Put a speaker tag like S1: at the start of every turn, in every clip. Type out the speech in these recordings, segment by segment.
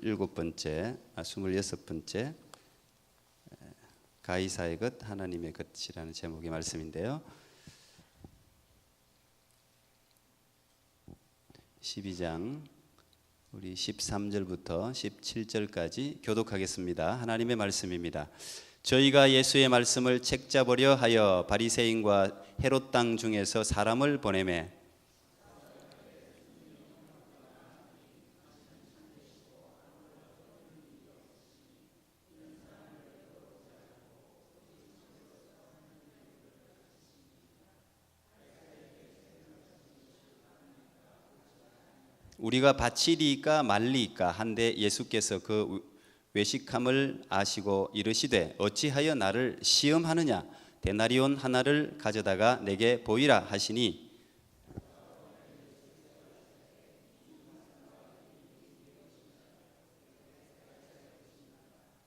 S1: 27번째, 26번째 가이사의 것, 하나님의 것이라는 제목의 말씀인데요. 12장 우리 13절부터 17절까지 교독하겠습니다. 하나님의 말씀입니다. 저희가 예수의 말씀을 책잡으려 하여 바리새인과 헤롯 땅 중에서 사람을 보내매 우리가 바치리까 말리까 한데 예수께서 그 외식함을 아시고 이르시되 어찌하여 나를 시험하느냐 데나리온 하나를 가져다가 내게 보이라 하시니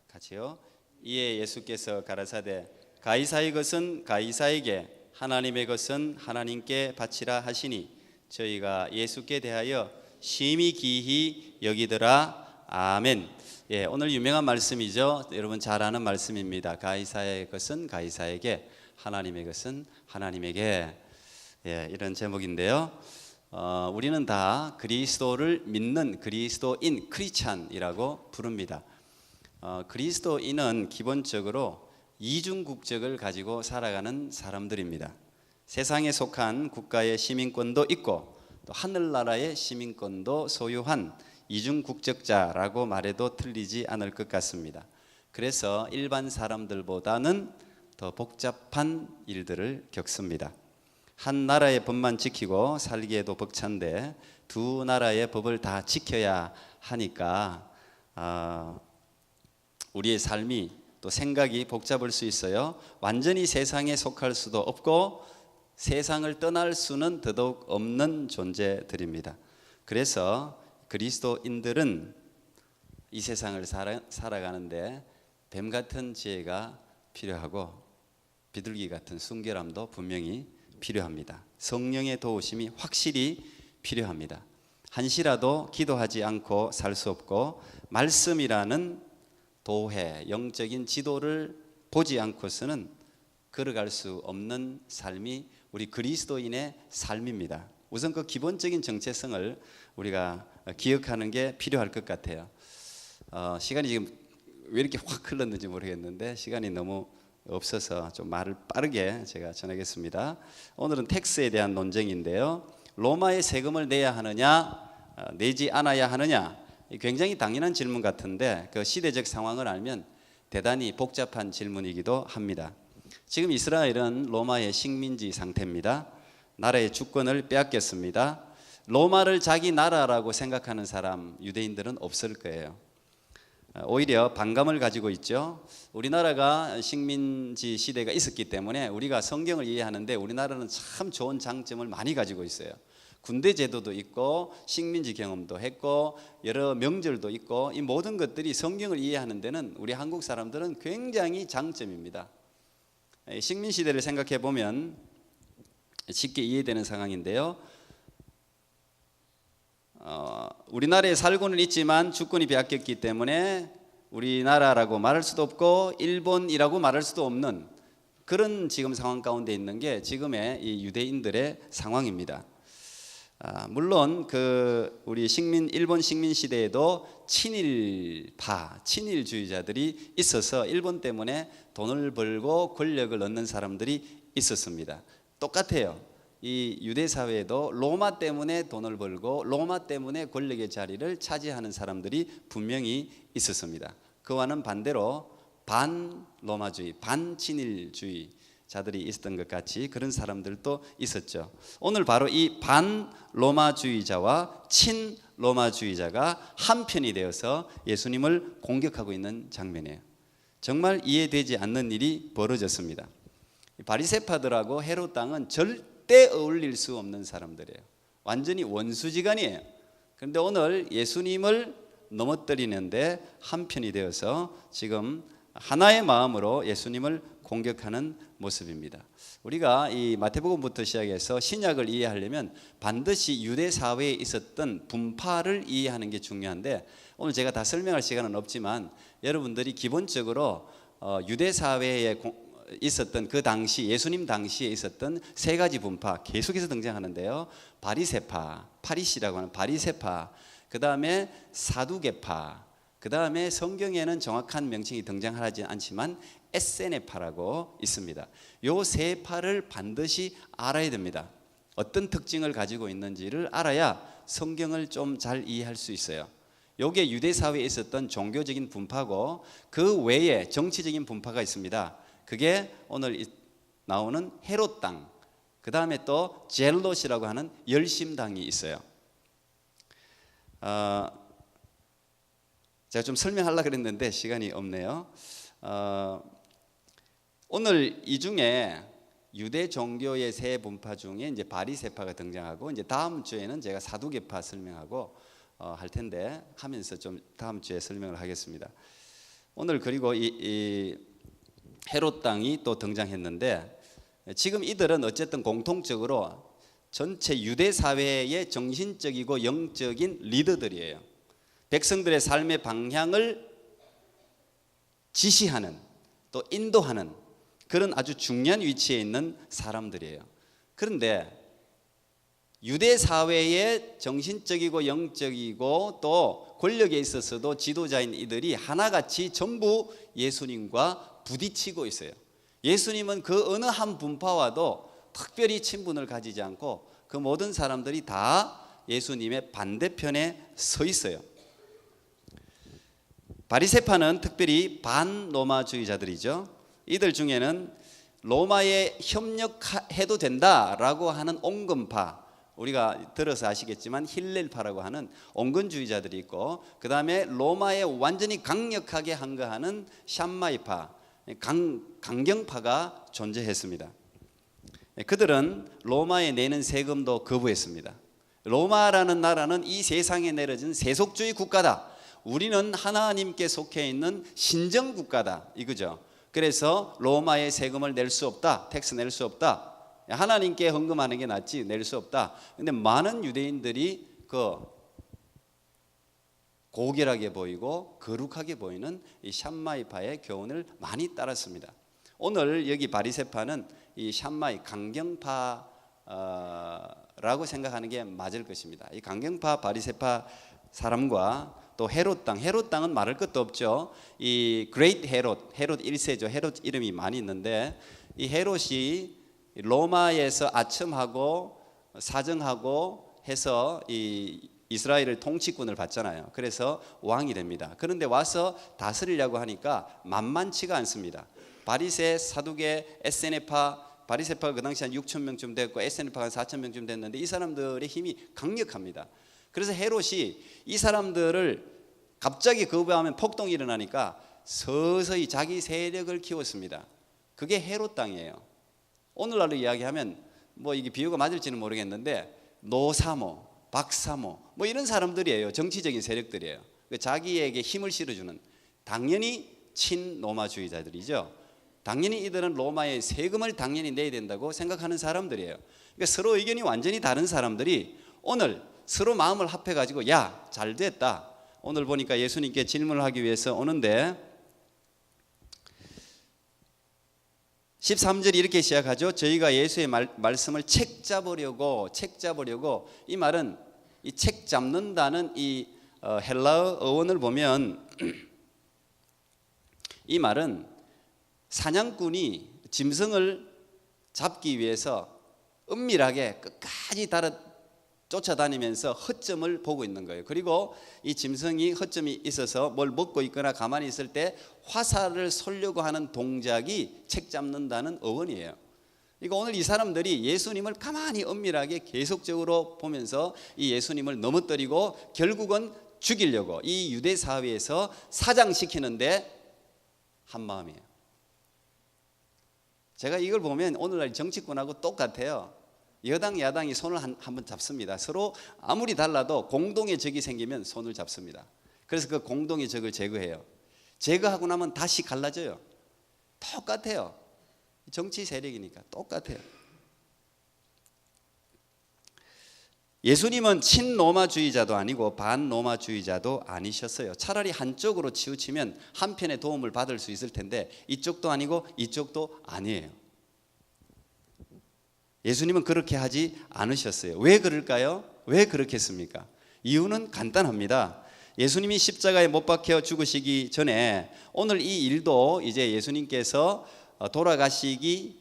S1: 같이요. 이에 예수께서 가라사대 가이사의 것은 가이사에게 하나님의 것은 하나님께 바치라 하시니 저희가 예수께 대하여 심히 기히 여기더라. 아멘. 예, 오늘 유명한 말씀이죠. 여러분 잘 아는 말씀입니다. 가이사의 것은 가이사에게, 하나님의 것은 하나님에게. 예, 이런 제목인데요. 우리는 다 그리스도를 믿는 그리스도인 크리스찬이라고 부릅니다. 그리스도인은 기본적으로 이중 국적을 가지고 살아가는 사람들입니다. 세상에 속한 국가의 시민권도 있고 또 하늘나라의 시민권도 소유한 이중 국적자라고 말해도 틀리지 않을 것 같습니다. 그래서 일반 사람들보다는 더 복잡한 일들을 겪습니다. 한 나라의 법만 지키고 살기에도 벅찬데 두 나라의 법을 다 지켜야 하니까 우리의 삶이 또 생각이 복잡할 수 있어요. 완전히 세상에 속할 수도 없고 세상을 떠날 수는 더더욱 없는 존재들입니다. 그래서 그리스도인들은 이 세상을 살아가는데 뱀 같은 지혜가 필요하고 비둘기 같은 순결함도 분명히 필요합니다. 성령의 도우심이 확실히 필요합니다. 한시라도 기도하지 않고 살 수 없고 말씀이라는 도회, 영적인 지도를 보지 않고서는 걸어갈 수 없는 삶이 우리 그리스도인의 삶입니다. 우선 그 기본적인 정체성을 우리가 기억하는 게 필요할 것 같아요. 시간이 지금 왜 이렇게 확 흘렀는지 모르겠는데 시간이 너무 없어서 좀 말을 빠르게 제가 전하겠습니다. 오늘은 텍스에 대한 논쟁인데요. 로마에 세금을 내야 하느냐 내지 않아야 하느냐, 굉장히 당연한 질문 같은데 그 시대적 상황을 알면 대단히 복잡한 질문이기도 합니다. 지금 이스라엘은 로마의 식민지 상태입니다. 나라의 주권을 빼앗겼습니다. 로마를 자기 나라라고 생각하는 사람 유대인들은 없을 거예요. 오히려 반감을 가지고 있죠. 우리나라가 식민지 시대가 있었기 때문에 우리가 성경을 이해하는데 우리나라는 참 좋은 장점을 많이 가지고 있어요. 군대 제도도 있고 식민지 경험도 했고 여러 명절도 있고 이 모든 것들이 성경을 이해하는 데는 우리 한국 사람들은 굉장히 장점입니다. 식민 시대를 생각해 보면 쉽게 이해되는 상황인데요. 우리나라에 살고는 있지만 주권이 빼앗겼기 때문에 우리나라라고 말할 수도 없고 일본이라고 말할 수도 없는 그런 지금 상황 가운데 있는 게 지금의 이 유대인들의 상황입니다. 물론 우리 일본 식민 시대에도 친일파, 친일주의자들이 있어서 일본 때문에 돈을 벌고 권력을 얻는 사람들이 있었습니다. 똑같아요. 이 유대 사회에도 로마 때문에 돈을 벌고 로마 때문에 권력의 자리를 차지하는 사람들이 분명히 있었습니다. 그와는 반대로 반로마주의, 반친일주의 자들이 있었던 것 같이 그런 사람들도 있었죠. 오늘 바로 이 반로마주의자와 친로마주의자가 한편이 되어서 예수님을 공격하고 있는 장면이에요. 정말 이해되지 않는 일이 벌어졌습니다. 바리새파들하고 헤롯 땅은 절대 어울릴 수 없는 사람들이에요. 완전히 원수지간이에요. 그런데 오늘 예수님을 넘어뜨리는데 한편이 되어서 지금 하나의 마음으로 예수님을 공격하는 모습입니다. 우리가 이 마태복음부터 시작해서 신약을 이해하려면 반드시 유대 사회에 있었던 분파를 이해하는 게 중요한데, 오늘 제가 다 설명할 시간은 없지만 여러분들이 기본적으로 유대 사회에 있었던 그 당시, 예수님 당시에 있었던 세 가지 분파 계속해서 등장하는데요. 바리새파, 파리시라고 하는 바리새파, 그 다음에 사두개파, 그 다음에 성경에는 정확한 명칭이 등장하지 않지만 에세네파라고 있습니다. 요 세 파를 반드시 알아야 됩니다. 어떤 특징을 가지고 있는지를 알아야 성경을 좀 잘 이해할 수 있어요. 요게 유대 사회에 있었던 종교적인 분파고, 그 외에 정치적인 분파가 있습니다. 그게 오늘 나오는 헤롯 당, 그 다음에 또 젤롯이라고 하는 열심당이 있어요. 제가 좀 설명하려고 그랬는데 시간이 없네요. 오늘 이 중에 유대 종교의 세 분파 중에 이제 바리새파가 등장하고, 이제 다음 주에는 제가 사두개파 설명하고 할 텐데, 하면서 좀 다음 주에 설명을 하겠습니다. 오늘 그리고 이 헤롯 당이 또 등장했는데, 지금 이들은 어쨌든 공통적으로 전체 유대 사회의 정신적이고 영적인 리더들이에요. 백성들의 삶의 방향을 지시하는, 또 인도하는 그런 아주 중요한 위치에 있는 사람들이에요. 그런데 유대 사회의 정신적이고 영적이고 또 권력에 있어서도 지도자인 이들이 하나같이 전부 예수님과 부딪히고 있어요. 예수님은 그 어느 한 분파와도 특별히 친분을 가지지 않고 그 모든 사람들이 다 예수님의 반대편에 서 있어요. 바리새파는 특별히 반로마주의자들이죠. 이들 중에는 로마에 협력해도 된다라고 하는 온건파, 우리가 들어서 아시겠지만 힐렐파라고 하는 온건주의자들이 있고, 그 다음에 로마에 완전히 강력하게 항거하는 샴마이파, 강경파가 존재했습니다. 그들은 로마에 내는 세금도 거부했습니다. 로마라는 나라는 이 세상에 내려진 세속주의 국가다. 우리는 하나님께 속해 있는 신정국가다, 이거죠. 그래서 로마의 세금을 낼 수 없다, 텍스 낼 수 없다, 하나님께 헌금하는 게 낫지 낼 수 없다. 근데 많은 유대인들이 그 고결하게 보이고 거룩하게 보이는 이 샴마이파의 교훈을 많이 따랐습니다. 오늘 여기 바리새파는 이 샴마이 강경파라고 생각하는 게 맞을 것입니다. 이 강경파 바리새파 사람과 또 헤롯 당은 말할 것도 없죠. 이 그레이트 헤롯 1세죠. 헤롯 이름이 많이 있는데, 이 헤롯이 로마에서 아첨하고 사정하고 해서 이 이스라엘을 통치권을 받잖아요. 그래서 왕이 됩니다. 그런데 와서 다스리려고 하니까 만만치가 않습니다. 바리새, 사두개, 에세네파, 바리새파가 그 당시 한 6천 명쯤 됐고 에세네파가 한 4천 명쯤 됐는데 이 사람들의 힘이 강력합니다. 그래서 헤롯이 이 사람들을 갑자기 거부하면 폭동이 일어나니까 서서히 자기 세력을 키웠습니다. 그게 헤롯 당이에요. 오늘날로 이야기하면 뭐 이게 비유가 맞을지는 모르겠는데 노사모, 박사모 뭐 이런 사람들이에요. 정치적인 세력들이에요. 자기에게 힘을 실어주는, 당연히 친로마주의자들이죠. 당연히 이들은 로마의 세금을 당연히 내야 된다고 생각하는 사람들이에요. 그러니까 서로 의견이 완전히 다른 사람들이 오늘 서로 마음을 합해가지고 야, 잘 됐다. 오늘 보니까 예수님께 질문을 하기 위해서 오는데 13절이 이렇게 시작하죠. 저희가 예수의 말씀을 책 잡으려고, 이 말은 이 책 잡는다는 이 헬라어 어원을 보면 이 말은 사냥꾼이 짐승을 잡기 위해서 은밀하게 끝까지 쫓아다니면서 허점을 보고 있는 거예요. 그리고 이 짐승이 허점이 있어서 뭘 먹고 있거나 가만히 있을 때 화살을 쏘려고 하는 동작이 책 잡는다는 어원이에요. 그러니까 오늘 이 사람들이 예수님을 가만히 은밀하게 계속적으로 보면서 이 예수님을 넘어뜨리고 결국은 죽이려고 이 유대 사회에서 사장시키는데 한 마음이에요. 제가 이걸 보면 오늘날 정치권하고 똑같아요. 여당 야당이 손을 한번 잡습니다. 서로 아무리 달라도 공동의 적이 생기면 손을 잡습니다. 그래서 그 공동의 적을 제거해요. 제거하고 나면 다시 갈라져요. 똑같아요. 정치 세력이니까 똑같아요. 예수님은 친로마주의자도 아니고 반로마주의자도 아니셨어요. 차라리 한쪽으로 치우치면 한편의 도움을 받을 수 있을 텐데 이쪽도 아니고 이쪽도 아니에요. 예수님은 그렇게 하지 않으셨어요. 왜 그럴까요? 왜 그렇게 했습니까? 이유는 간단합니다. 예수님이 십자가에 못 박혀 죽으시기 전에 오늘 이 일도 이제 예수님께서 돌아가시기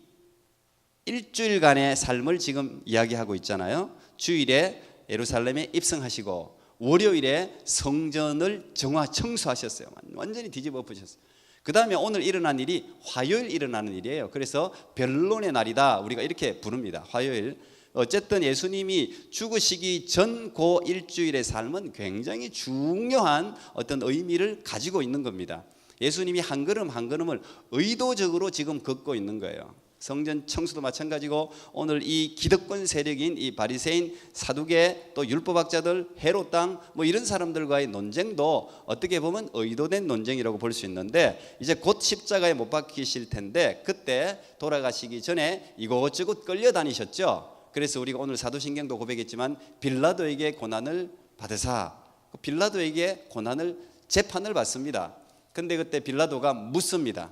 S1: 일주일간의 삶을 지금 이야기하고 있잖아요. 주일에 예루살렘에 입성하시고 월요일에 성전을 청소하셨어요. 완전히 뒤집어 엎으셨어요. 그 다음에 오늘 일어난 일이 화요일 일어나는 일이에요. 그래서 변론의 날이다 우리가 이렇게 부릅니다. 화요일. 어쨌든 예수님이 죽으시기 전 그 일주일의 삶은 굉장히 중요한 어떤 의미를 가지고 있는 겁니다. 예수님이 한 걸음 한 걸음을 의도적으로 지금 걷고 있는 거예요. 성전 청소도 마찬가지고 오늘 이 기득권 세력인 이 바리새인, 사두개, 또 율법학자들, 헤롯 땅 뭐 이런 사람들과의 논쟁도 어떻게 보면 의도된 논쟁이라고 볼 수 있는데 이제 곧 십자가에 못 박히실 텐데 그때 돌아가시기 전에 이곳저곳 끌려다니셨죠. 그래서 우리가 오늘 사도신경도 고백했지만 빌라도에게 고난을 받으사 빌라도에게 고난을 재판을 받습니다. 근데 그때 빌라도가 묻습니다.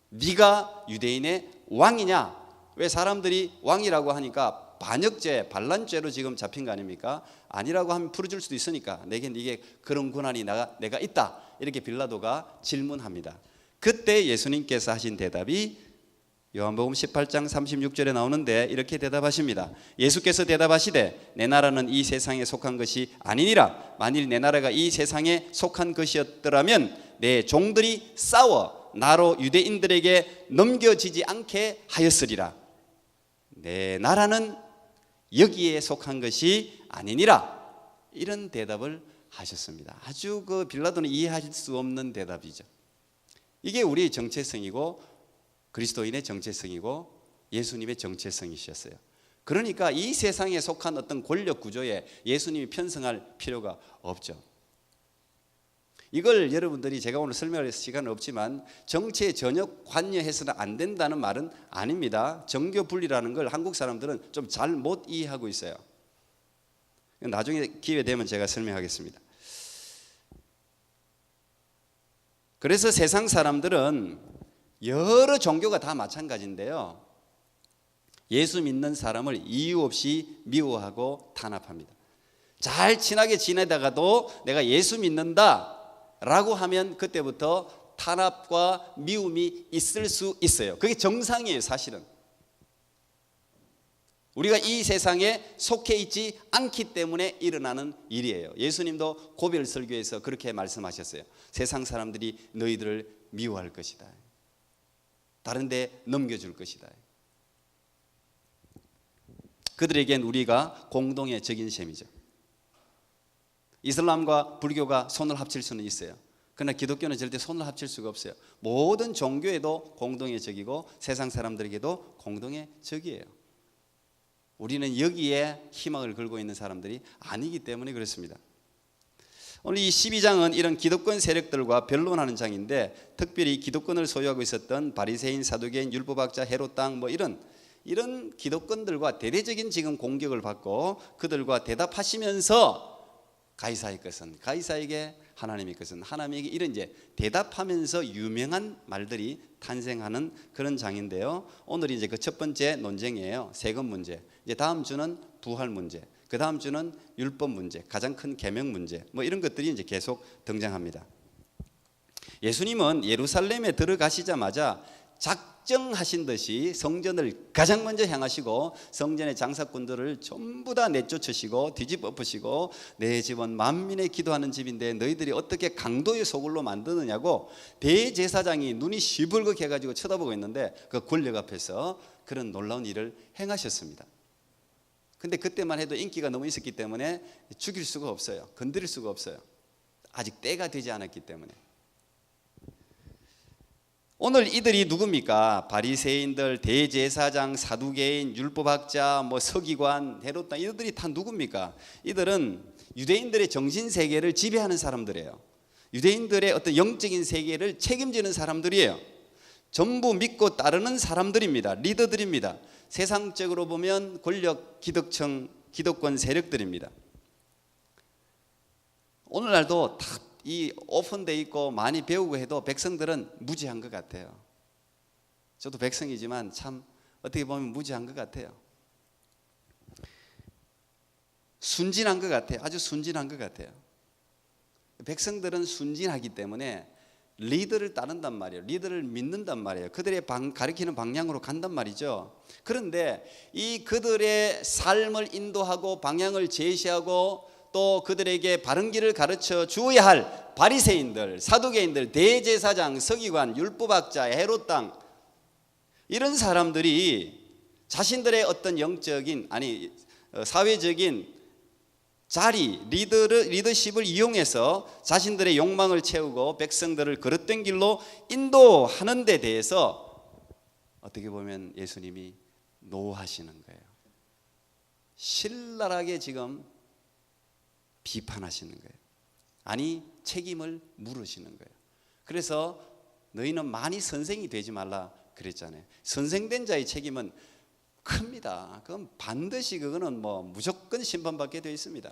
S1: 네가 유대인의 왕이냐? 왜 사람들이 왕이라고 하니까 반역죄, 반란죄로 지금 잡힌 거 아닙니까? 아니라고 하면 풀어줄 수도 있으니까 내게 그런 권한이 내가 있다 이렇게 빌라도가 질문합니다. 그때 예수님께서 하신 대답이 요한복음 18장 36절에 나오는데 이렇게 대답하십니다. 예수께서 대답하시되 내 나라는 이 세상에 속한 것이 아니니라. 만일 내 나라가 이 세상에 속한 것이었더라면 내 종들이 싸워 나로 유대인들에게 넘겨지지 않게 하였으리라. 내 나라는 여기에 속한 것이 아니니라. 이런 대답을 하셨습니다. 아주 그 빌라도는 이해할 수 없는 대답이죠. 이게 우리의 정체성이고 그리스도인의 정체성이고 예수님의 정체성이셨어요. 그러니까 이 세상에 속한 어떤 권력 구조에 예수님이 편승할 필요가 없죠. 이걸 여러분들이 제가 오늘 설명할 시간은 없지만 정치에 전혀 관여해서는 안 된다는 말은 아닙니다. 정교 분리라는 걸 한국 사람들은 좀 잘 못 이해하고 있어요. 나중에 기회 되면 제가 설명하겠습니다. 그래서 세상 사람들은 여러 종교가 다 마찬가지인데요. 예수 믿는 사람을 이유 없이 미워하고 탄압합니다. 잘 친하게 지내다가도 내가 예수 믿는다 라고 하면 그때부터 탄압과 미움이 있을 수 있어요. 그게 정상이에요. 사실은 우리가 이 세상에 속해 있지 않기 때문에 일어나는 일이에요. 예수님도 고별 설교에서 그렇게 말씀하셨어요. 세상 사람들이 너희들을 미워할 것이다. 다른 데 넘겨줄 것이다. 그들에겐 우리가 공동의 적인 셈이죠. 이슬람과 불교가 손을 합칠 수는 있어요. 그러나 기독교는 절대 손을 합칠 수가 없어요. 모든 종교에도 공동의 적이고 세상 사람들에게도 공동의 적이에요. 우리는 여기에 희망을 걸고 있는 사람들이 아니기 때문에 그렇습니다. 오늘 이 12장은 이런 기득권 세력들과 변론하는 장인데 특별히 기득권을 소유하고 있었던 바리새인, 사두개인, 율법학자, 헤롯 땅 뭐 이런 기득권들과 대대적인 지금 공격을 받고 그들과 대답하시면서 가이사의 것은 가이사에게, 하나님의 것은 하나님에게 이런 이제 대답하면서 유명한 말들이 탄생하는 그런 장인데요. 오늘이 이제 그 첫 번째 논쟁이에요. 세금 문제. 이제 다음 주는 부활 문제. 그 다음 주는 율법 문제, 가장 큰 계명 문제, 뭐 이런 것들이 이제 계속 등장합니다. 예수님은 예루살렘에 들어가시자마자 작정하신 듯이 성전을 가장 먼저 향하시고 성전의 장사꾼들을 전부 다 내쫓으시고 뒤집어엎으시고 내 집은 만민의 기도하는 집인데 너희들이 어떻게 강도의 소굴로 만드느냐고 대제사장이 눈이 시불겋게 해가지고 쳐다보고 있는데 그 권력 앞에서 그런 놀라운 일을 행하셨습니다. 근데 그때만 해도 인기가 너무 있었기 때문에 죽일 수가 없어요. 건드릴 수가 없어요. 아직 때가 되지 않았기 때문에. 오늘 이들이 누굽니까? 바리새인들, 대제사장, 사두개인, 율법학자, 뭐 서기관, 헤롯 땅 이들이 다 누굽니까? 이들은 유대인들의 정신 세계를 지배하는 사람들이에요. 유대인들의 어떤 영적인 세계를 책임지는 사람들이에요. 전부 믿고 따르는 사람들입니다. 리더들입니다. 세상적으로 보면 권력 기득층, 기득권 세력들입니다. 오늘날도 다 이 오픈되어 있고 많이 배우고 해도 백성들은 무지한 것 같아요. 저도 백성이지만 참 어떻게 보면 무지한 것 같아요. 순진한 것 같아요. 아주 순진한 것 같아요. 백성들은 순진하기 때문에 리더를 따른단 말이에요. 리더를 믿는단 말이에요. 그들의 가리키는 방향으로 간단 말이죠. 그런데 이 그들의 삶을 인도하고 방향을 제시하고 또 그들에게 바른 길을 가르쳐 주어야 할 바리새인들, 사두개인들, 대제사장, 서기관, 율법학자, 헤롯 당 이런 사람들이 자신들의 어떤 영적인 사회적인 자리, 리더십을 이용해서 자신들의 욕망을 채우고 백성들을 그릇된 길로 인도하는 데 대해서 어떻게 보면 예수님이 노하시는 거예요. 신랄하게 지금 비판하시는 거예요. 아니, 책임을 물으시는 거예요. 그래서 너희는 많이 선생이 되지 말라 그랬잖아요. 선생된 자의 책임은 큽니다. 그건 반드시 그거는 무조건 심판받게 되어 있습니다.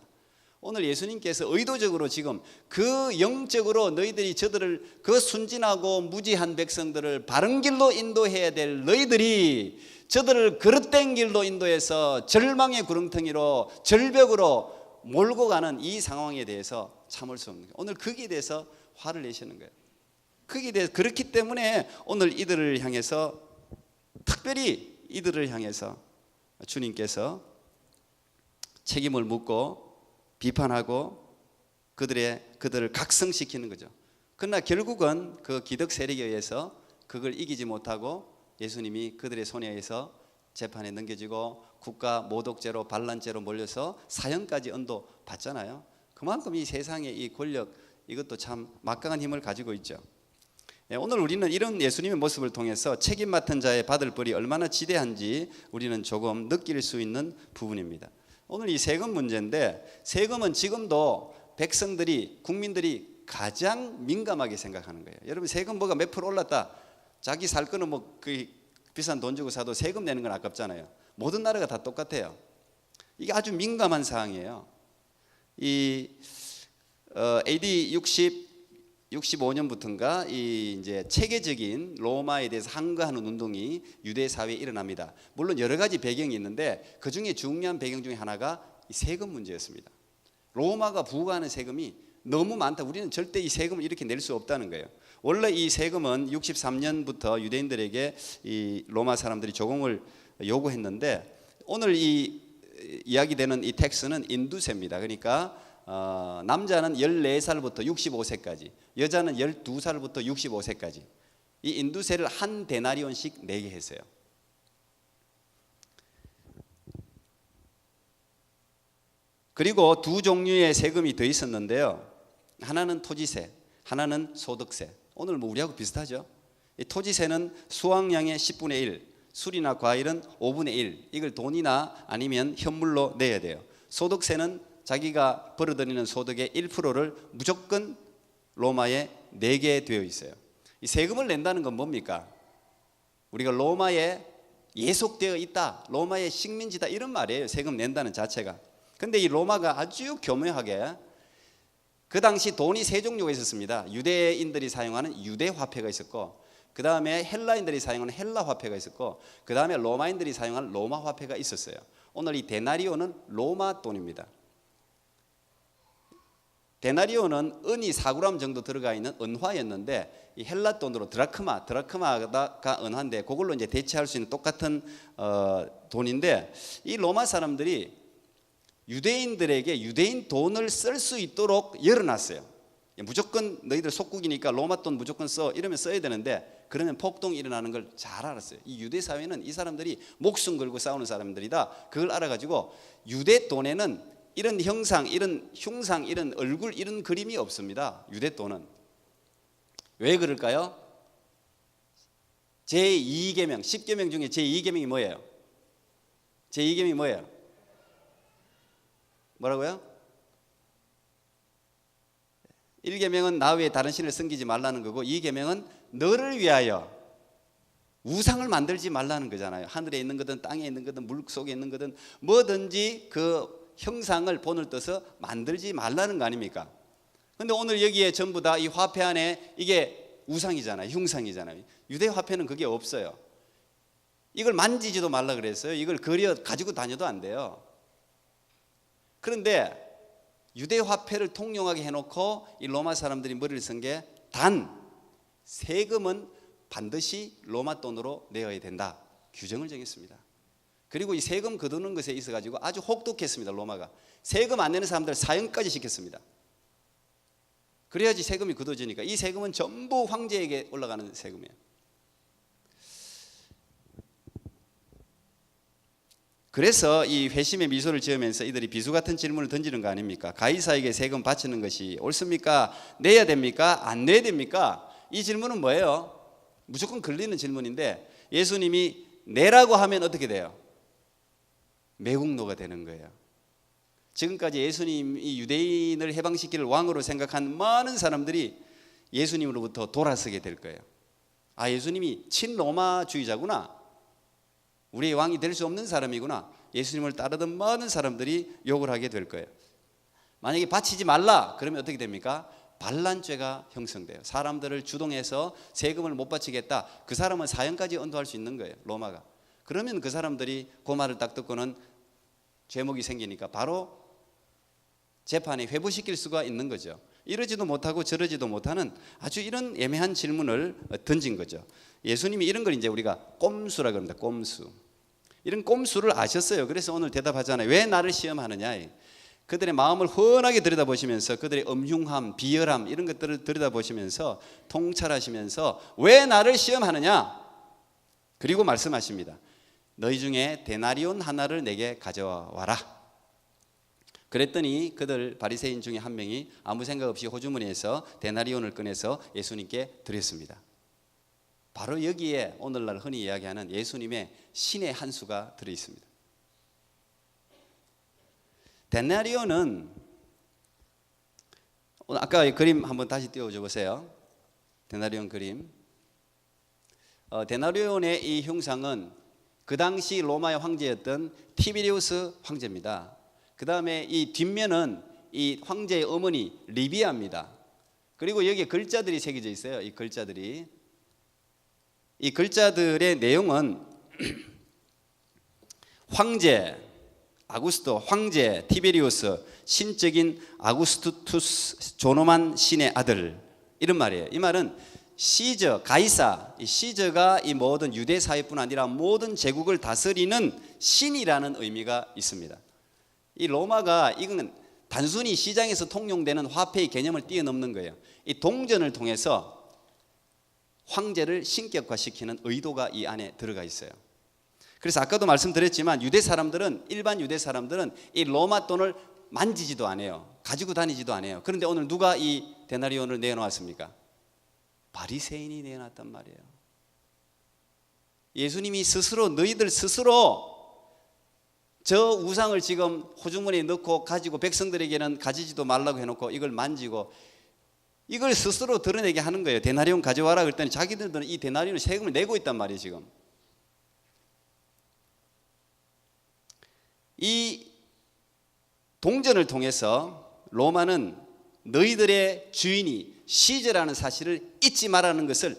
S1: 오늘 예수님께서 의도적으로 지금 그 영적으로 너희들이 저들을 그 순진하고 무지한 백성들을 바른 길로 인도해야 될 너희들이 저들을 그릇된 길로 인도해서 절망의 구렁텅이로 절벽으로 몰고 가는 이 상황에 대해서 참을 수 없는 거예요. 오늘 거기에 대해서 화를 내시는 거예요. 거기에 대해서 그렇기 때문에 오늘 이들을 향해서 특별히 이들을 향해서 주님께서 책임을 묻고 비판하고 그들을 각성시키는 거죠. 그러나 결국은 그 기득 세력에 의해서 그걸 이기지 못하고 예수님이 그들의 손에 의해서 재판에 넘겨지고 국가 모독죄로 반란죄로 몰려서 사형까지 언도받잖아요. 그만큼 이 세상의 이 권력 이것도 참 막강한 힘을 가지고 있죠. 오늘 우리는 이런 예수님의 모습을 통해서 책임 맡은 자의 받을 벌이 얼마나 지대한지 우리는 조금 느낄 수 있는 부분입니다. 오늘 이 세금 문제인데, 세금은 지금도 백성들이, 국민들이 가장 민감하게 생각하는 거예요. 여러분, 세금 뭐가 몇 프로 올랐다, 자기 살 거는 그 비싼 돈 주고 사도 세금 내는 건 아깝잖아요. 모든 나라가 다 똑같아요. 이게 아주 민감한 사항이에요. 이 AD 65년부터인가 이제 체계적인 로마에 대해서 항거하는 운동이 유대 사회에 일어납니다. 물론 여러 가지 배경이 있는데 그 중에 중요한 배경 중에 하나가 이 세금 문제였습니다. 로마가 부과하는 세금이 너무 많다. 우리는 절대 이 세금을 이렇게 낼 수 없다는 거예요. 원래 이 세금은 63년부터 유대인들에게 이 로마 사람들이 조공을 요구했는데, 오늘 이 이야기되는 이 텍스는 인두세입니다. 그러니까 남자는 14살부터 65세까지, 여자는 12살부터 65세까지 이 인두세를 한 데나리온씩 내게 했어요. 그리고 두 종류의 세금이 더 있었는데요. 하나는 토지세, 하나는 소득세. 오늘 우리하고 비슷하죠. 이 토지세는 수확량의 10분의 1, 술이나 과일은 5분의 1, 이걸 돈이나 아니면 현물로 내야 돼요. 소득세는 자기가 벌어들이는 소득의 1%를 무조건 로마에 내게 되어 있어요. 이 세금을 낸다는 건 뭡니까? 우리가 로마에 예속되어 있다, 로마의 식민지다, 이런 말이에요. 세금 낸다는 자체가. 근데 이 로마가 아주 교묘하게 그 당시 돈이 세 종류가 있었습니다. 유대인들이 사용하는 유대 화폐가 있었고, 그 다음에 헬라인들이 사용하는 헬라 화폐가 있었고, 그 다음에 로마인들이 사용하는 로마 화폐가 있었어요. 오늘 이 데나리오는 로마 돈입니다. 데나리오는 은이 4g 정도 들어가 있는 은화였는데, 이 헬라 돈으로 드라크마가 은화인데 그걸로 이제 대체할 수 있는 똑같은 돈인데, 이 로마 사람들이 유대인들에게 유대인 돈을 쓸 수 있도록 열어놨어요. 무조건 너희들 속국이니까 로마 돈 무조건 써, 이러면 써야 되는데, 그러면 폭동이 일어나는 걸 잘 알았어요. 이 유대 사회는 이 사람들이 목숨 걸고 싸우는 사람들이다, 그걸 알아가지고 유대 돈에는 이런 형상, 이런 흉상, 이런 얼굴, 이런 그림이 없습니다. 유대 돈은. 왜 그럴까요? 제2계명, 10계명 중에 제2계명이 뭐예요? 제2계명이 뭐예요? 뭐라고요? 1계명은 나 외에 다른 신을 섬기지 말라는 거고, 2계명은 너를 위하여 우상을 만들지 말라는 거잖아요. 하늘에 있는 거든 땅에 있는 거든 물 속에 있는 거든 뭐든지 그 형상을 본을 떠서 만들지 말라는 거 아닙니까? 근데 오늘 여기에 전부 다 이 화폐 안에 이게 우상이잖아요. 흉상이잖아요. 유대 화폐는 그게 없어요. 이걸 만지지도 말라 그랬어요. 이걸 그려 가지고 다녀도 안 돼요. 그런데 유대 화폐를 통용하게 해놓고 이 로마 사람들이 머리를 쓴 게 단 세금은 반드시 로마 돈으로 내어야 된다. 규정을 정했습니다. 그리고 이 세금 거두는 것에 있어 가지고 아주 혹독했습니다. 로마가 세금 안 내는 사람들 사형까지 시켰습니다. 그래야지 세금이 거둬지니까. 이 세금은 전부 황제에게 올라가는 세금이에요. 그래서 이 회심의 미소를 지으면서 이들이 비수 같은 질문을 던지는 거 아닙니까? 가이사에게 세금 바치는 것이 옳습니까? 내야 됩니까? 안 내야 됩니까? 이 질문은 뭐예요? 무조건 걸리는 질문인데 예수님이 내라고 하면 어떻게 돼요? 매국노가 되는 거예요. 지금까지 예수님이 유대인을 해방시킬 왕으로 생각한 많은 사람들이 예수님으로부터 돌아서게 될 거예요. 아, 예수님이 친로마주의자구나, 우리의 왕이 될 수 없는 사람이구나, 예수님을 따르던 많은 사람들이 욕을 하게 될 거예요. 만약에 바치지 말라 그러면 어떻게 됩니까? 반란죄가 형성돼요. 사람들을 주동해서 세금을 못 바치겠다, 그 사람은 사형까지 언도할 수 있는 거예요, 로마가. 그러면 그 사람들이 그 말을 딱 듣고는 죄목이 생기니까 바로 재판에 회부시킬 수가 있는 거죠. 이러지도 못하고 저러지도 못하는 아주 이런 애매한 질문을 던진 거죠. 예수님이 이런 걸 이제 우리가 꼼수라 그럽니다. 꼼수. 이런 꼼수를 아셨어요. 그래서 오늘 대답하잖아요. 왜 나를 시험하느냐. 그들의 마음을 훤하게 들여다보시면서 그들의 음흉함, 비열함 이런 것들을 들여다보시면서 통찰하시면서 왜 나를 시험하느냐. 그리고 말씀하십니다. 너희 중에 데나리온 하나를 내게 가져와라. 그랬더니 그들 바리새인 중에 한 명이 아무 생각 없이 호주머니에서 데나리온을 꺼내서 예수님께 드렸습니다. 바로 여기에 오늘날 흔히 이야기하는 예수님의 신의 한 수가 들어있습니다. 데나리온은 아까 그림 한번 다시 띄워줘 보세요. 데나리온 그림. 데나리온의 이 형상은 그 당시 로마의 황제였던 티베리우스 황제입니다. 그 다음에 이 뒷면은 이 황제의 어머니 리비아입니다. 그리고 여기에 글자들이 새겨져 있어요. 이 글자들이. 이 글자들의 내용은 황제 아구스토, 황제 티베리우스, 신적인 아구스투투스 조노만 신의 아들, 이런 말이에요. 이 말은 시저, 가이사, 이 시저가 이 모든 유대 사회뿐 아니라 모든 제국을 다스리는 신이라는 의미가 있습니다. 이 로마가 이건 단순히 시장에서 통용되는 화폐의 개념을 뛰어넘는 거예요. 이 동전을 통해서 황제를 신격화시키는 의도가 이 안에 들어가 있어요. 그래서 아까도 말씀드렸지만 유대 사람들은, 일반 유대 사람들은 이 로마 돈을 만지지도 않아요. 가지고 다니지도 않아요. 그런데 오늘 누가 이 데나리온을 내놓았습니까? 바리새인이 내놨단 말이에요. 예수님이 스스로, 너희들 스스로 저 우상을 지금 호주머니에 넣고 가지고 백성들에게는 가지지도 말라고 해놓고 이걸 만지고 이걸 스스로 드러내게 하는 거예요. 데나리온 가져와라 그랬더니 자기들은 이 데나리온 세금을 내고 있단 말이에요. 지금 이 동전을 통해서 로마는 너희들의 주인이 시저라는 사실을 잊지 말라는 것을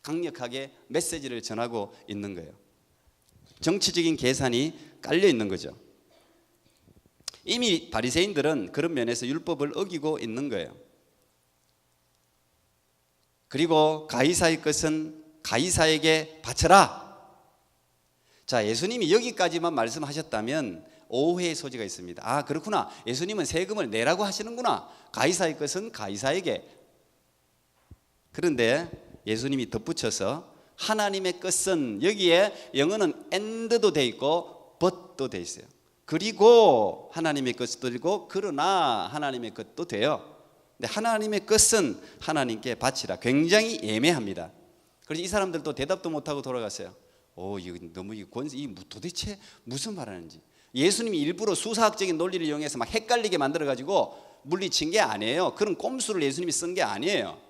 S1: 강력하게 메시지를 전하고 있는 거예요. 정치적인 계산이 깔려 있는 거죠. 이미 바리새인들은 그런 면에서 율법을 어기고 있는 거예요. 그리고 가이사의 것은 가이사에게 바쳐라. 자, 예수님이 여기까지만 말씀하셨다면 오해의 소지가 있습니다. 아, 그렇구나. 예수님은 세금을 내라고 하시는구나. 가이사의 것은 가이사에게. 그런데 예수님이 덧붙여서 하나님의 것은, 여기에 영어는 and도 돼 있고 but도 돼 있어요. 그리고 하나님의 것도 되고 그러나 하나님의 것도 돼요. 근데 하나님의 것은 하나님께 바치라. 굉장히 애매합니다. 그래서 이 사람들도 대답도 못하고 돌아갔어요. 이거 너무 도대체 무슨 말하는지. 예수님이 일부러 수사학적인 논리를 이용해서 막 헷갈리게 만들어가지고 물리친 게 아니에요. 그런 꼼수를 예수님이 쓴 게 아니에요.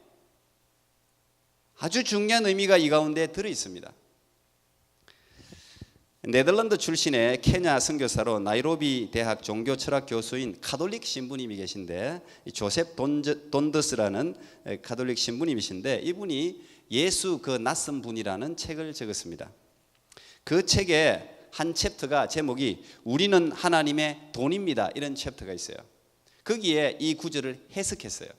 S1: 아주 중요한 의미가 이 가운데 들어 있습니다. 네덜란드 출신의 케냐 선교사로 나이로비 대학 종교 철학 교수인 카톨릭 신부님이 계신데, 조셉 돈더스라는 카톨릭 신부님이신데, 이분이 예수 그 낯선 분이라는 책을 적었습니다. 그 책에 한 챕터가 제목이 우리는 하나님의 돈입니다, 이런 챕터가 있어요. 거기에 이 구절을 해석했어요.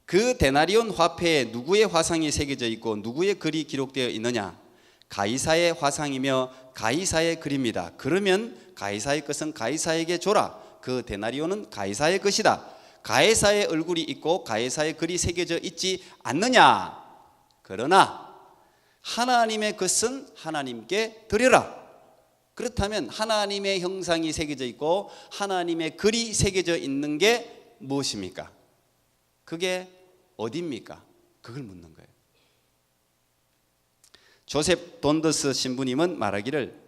S1: 그 데나리온 화폐에 누구의 화상이 새겨져 있고 누구의 글이 기록되어 있느냐? 가이사의 화상이며 가이사의 글입니다. 그러면 가이사의 것은 가이사에게 줘라. 그 데나리온은 가이사의 것이다. 가이사의 얼굴이 있고 가이사의 글이 새겨져 있지 않느냐? 그러나 하나님의 것은 하나님께 드려라. 그렇다면 하나님의 형상이 새겨져 있고 하나님의 글이 새겨져 있는 게 무엇입니까? 그게 어디입니까? 그걸 묻는 거예요. 조셉 돈더스 신부님은 말하기를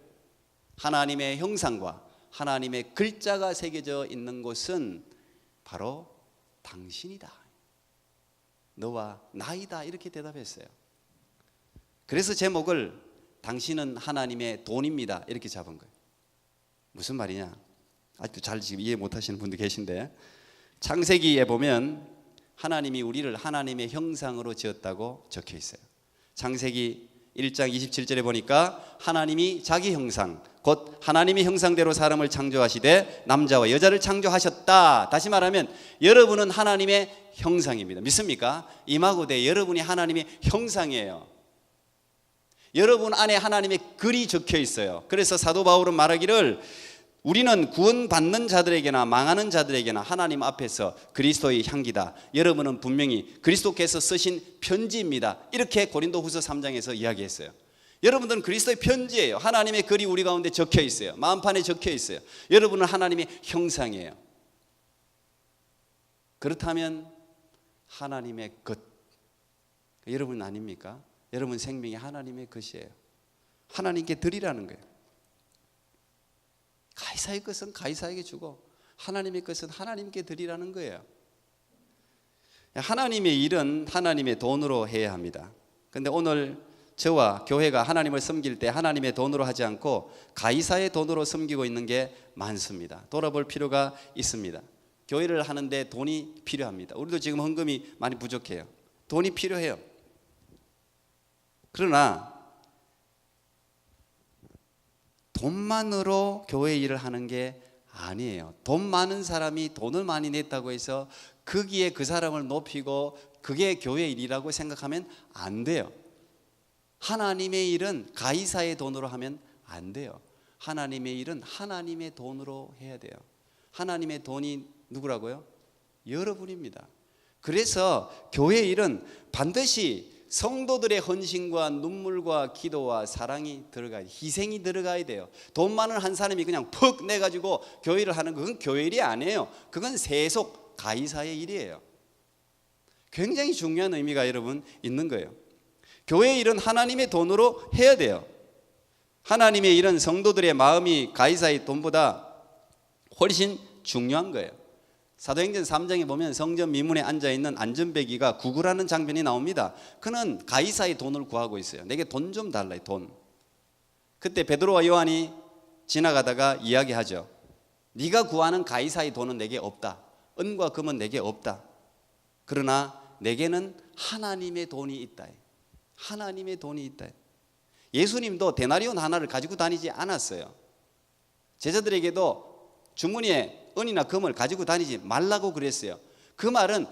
S1: 하나님의 형상과 하나님의 글자가 새겨져 있는 곳은 바로 당신이다, 너와 나이다, 이렇게 대답했어요. 그래서 제목을 당신은 하나님의 돈입니다, 이렇게 잡은 거예요. 무슨 말이냐? 아직도 잘 지금 이해 못하시는 분도 계신데, 창세기에 보면 하나님이 우리를 하나님의 형상으로 지었다고 적혀 있어요. 창세기 1장 27절에 보니까 하나님이 자기 형상, 곧 하나님의 형상대로 사람을 창조하시되 남자와 여자를 창조하셨다. 다시 말하면 여러분은 하나님의 형상입니다. 믿습니까? 이마고대 여러분이 하나님의 형상이에요. 여러분 안에 하나님의 글이 적혀 있어요. 그래서 사도 바울은 말하기를 우리는 구원받는 자들에게나 망하는 자들에게나 하나님 앞에서 그리스도의 향기다. 여러분은 분명히 그리스도께서 쓰신 편지입니다. 이렇게 고린도후서 3장에서 이야기했어요. 여러분들은 그리스도의 편지예요. 하나님의 글이 우리 가운데 적혀 있어요. 마음판에 적혀 있어요. 여러분은 하나님의 형상이에요. 그렇다면 하나님의 것, 여러분 아닙니까? 여러분 생명이 하나님의 것이에요. 하나님께 드리라는 거예요. 가이사의 것은 가이사에게 주고 하나님의 것은 하나님께 드리라는 거예요. 하나님의 일은 하나님의 돈으로 해야 합니다. 그런데 오늘 저와 교회가 하나님을 섬길 때 하나님의 돈으로 하지 않고 가이사의 돈으로 섬기고 있는 게 많습니다. 돌아볼 필요가 있습니다. 교회를 하는데 돈이 필요합니다. 우리도 지금 헌금이 많이 부족해요. 돈이 필요해요. 그러나 돈만으로 교회 일을 하는 게 아니에요. 돈 많은 사람이 돈을 많이 냈다고 해서 거기에 그 사람을 높이고 그게 교회 일이라고 생각하면 안 돼요. 하나님의 일은 가이사의 돈으로 하면 안 돼요. 하나님의 일은 하나님의 돈으로 해야 돼요. 하나님의 돈이 누구라고요? 여러분입니다. 그래서 교회 일은 반드시 성도들의 헌신과 눈물과 기도와 사랑이 들어가야 돼요. 희생이 들어가야 돼요. 돈 많은 한 사람이 그냥 퍽 내가지고 교회를 하는 그건 교회 일이 아니에요. 그건 세속 가이사의 일이에요. 굉장히 중요한 의미가 여러분 있는 거예요. 교회 일은 하나님의 돈으로 해야 돼요. 하나님의 일은 성도들의 마음이 가이사의 돈보다 훨씬 중요한 거예요. 사도행전 3장에 보면 성전 미문에 앉아있는 안전배기가 구걸하는 장면이 나옵니다. 그는 가이사의 돈을 구하고 있어요. 내게 돈 좀 달라, 돈. 그때 베드로와 요한이 지나가다가 이야기하죠. 네가 구하는 가이사의 돈은 내게 없다. 은과 금은 내게 없다. 그러나 내게는 하나님의 돈이 있다. 하나님의 돈이 있다. 예수님도 데나리온 하나를 가지고 다니지 않았어요. 제자들에게도 주머니에 은이나 금을 가지고 다니지 말라고 그랬어요. 그 말은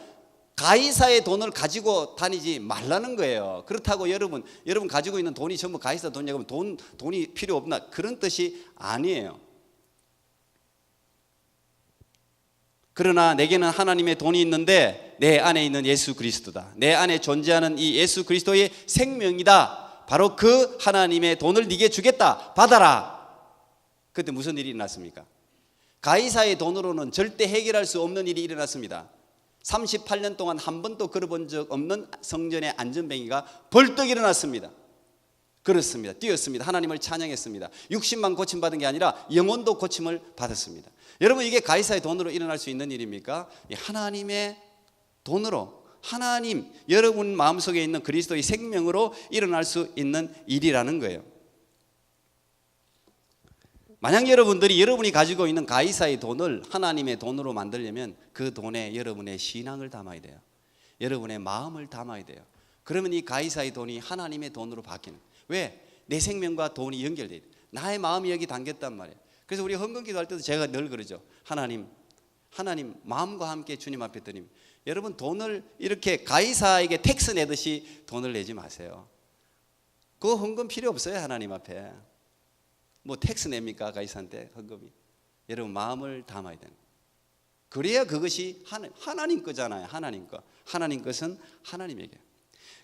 S1: 가이사의 돈을 가지고 다니지 말라는 거예요. 그렇다고 여러분 가지고 있는 돈이 전부 가이사 돈이냐고 하면 돈이 필요 없나, 그런 뜻이 아니에요. 그러나 내게는 하나님의 돈이 있는데 내 안에 있는 예수 그리스도다. 내 안에 존재하는 이 예수 그리스도의 생명이다. 바로 그 하나님의 돈을 네게 주겠다. 받아라. 그때 무슨 일이 일어났습니까? 가이사의 돈으로는 절대 해결할 수 없는 일이 일어났습니다. 38년 동안 한 번도 걸어본 적 없는 성전의 안전뱅이가 벌떡 일어났습니다. 그렇습니다. 뛰었습니다. 하나님을 찬양했습니다. 육신만 고침받은 게 아니라 영혼도 고침을 받았습니다. 여러분, 이게 가이사의 돈으로 일어날 수 있는 일입니까? 하나님의 돈으로 하나님, 여러분 마음속에 있는 그리스도의 생명으로 일어날 수 있는 일이라는 거예요. 만약 여러분이 가지고 있는 가이사의 돈을 하나님의 돈으로 만들려면 그 돈에 여러분의 신앙을 담아야 돼요. 여러분의 마음을 담아야 돼요. 그러면 이 가이사의 돈이 하나님의 돈으로 바뀌는. 왜? 내 생명과 돈이 연결돼 있다. 나의 마음이 여기 담겼단 말이에요. 그래서 우리 헌금 기도할 때도 제가 늘 그러죠. 하나님 마음과 함께 주님 앞에 드림. 여러분 돈을 이렇게 가이사에게 텍스 내듯이 돈을 내지 마세요. 그거 헌금 필요 없어요. 하나님 앞에 뭐 텍스 냅니까? 가이사한테 헌금이. 여러분 마음을 담아야 되는. 그래야 그것이 하나님 거잖아요. 하나님 거. 하나님 것은 하나님에게.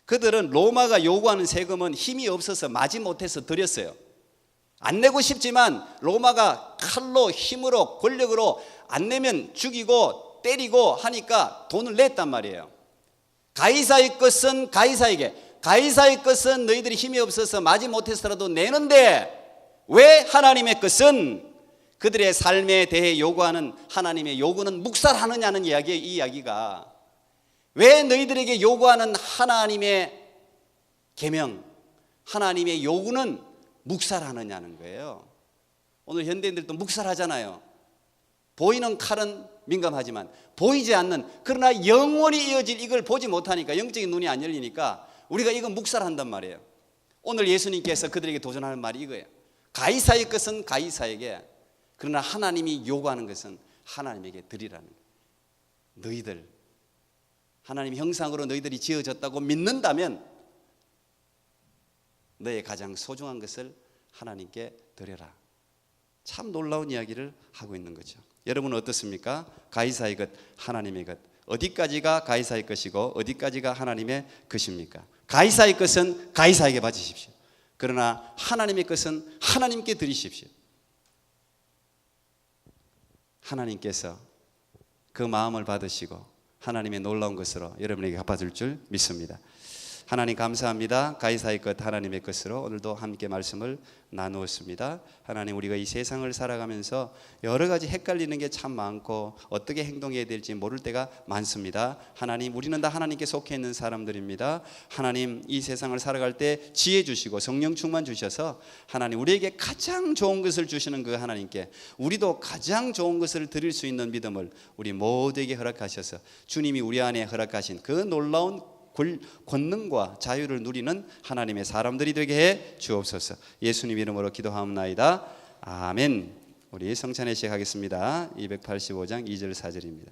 S1: 그들은 로마가 요구하는 세금은 힘이 없어서 마지못해서 드렸어요. 안 내고 싶지만 로마가 칼로 힘으로 권력으로 안 내면 죽이고 때리고 하니까 돈을 냈단 말이에요. 가이사의 것은 가이사에게, 가이사의 것은 너희들이 힘이 없어서 마지못해서라도 내는데 왜 하나님의 것은 그들의 삶에 대해 요구하는 하나님의 요구는 묵살하느냐는 이야기예요. 이 이야기가 왜 너희들에게 요구하는 하나님의 계명, 하나님의 요구는 묵살하느냐는 거예요. 오늘 현대인들도 묵살하잖아요. 보이는 칼은 민감하지만 보이지 않는, 그러나 영원히 이어질 이걸 보지 못하니까, 영적인 눈이 안 열리니까 우리가 이거 묵살한단 말이에요. 오늘 예수님께서 그들에게 도전하는 말이 이거예요. 가이사의 것은 가이사에게, 그러나 하나님이 요구하는 것은 하나님에게 드리라는 거예요. 너희들 하나님 형상으로 너희들이 지어졌다고 믿는다면 너의 가장 소중한 것을 하나님께 드려라. 참 놀라운 이야기를 하고 있는 거죠. 여러분은 어떻습니까? 가이사의 것, 하나님의 것, 어디까지가 가이사의 것이고 어디까지가 하나님의 것입니까? 가이사의 것은 가이사에게 바치십시오. 그러나 하나님의 것은 하나님께 드리십시오. 하나님께서 그 마음을 받으시고 하나님의 놀라운 것으로 여러분에게 갚아줄 줄 믿습니다. 하나님 감사합니다. 가이사의 것, 하나님의 것으로 오늘도 함께 말씀을 나누었습니다. 하나님, 우리가 이 세상을 살아가면서 여러 가지 헷갈리는 게 참 많고 어떻게 행동해야 될지 모를 때가 많습니다. 하나님, 우리는 다 하나님께 속해 있는 사람들입니다. 하나님, 이 세상을 살아갈 때 지혜 주시고 성령 충만 주셔서 하나님, 우리에게 가장 좋은 것을 주시는 그 하나님께 우리도 가장 좋은 것을 드릴 수 있는 믿음을 우리 모두에게 허락하셔서 주님이 우리 안에 허락하신 그 놀라운 권능과 자유를 누리는 하나님의 사람들이 되게 해 주옵소서. 예수님 이름으로 기도하옵나이다. 아멘. 우리 성찬회 시작하겠습니다. 285장 2절 4절입니다.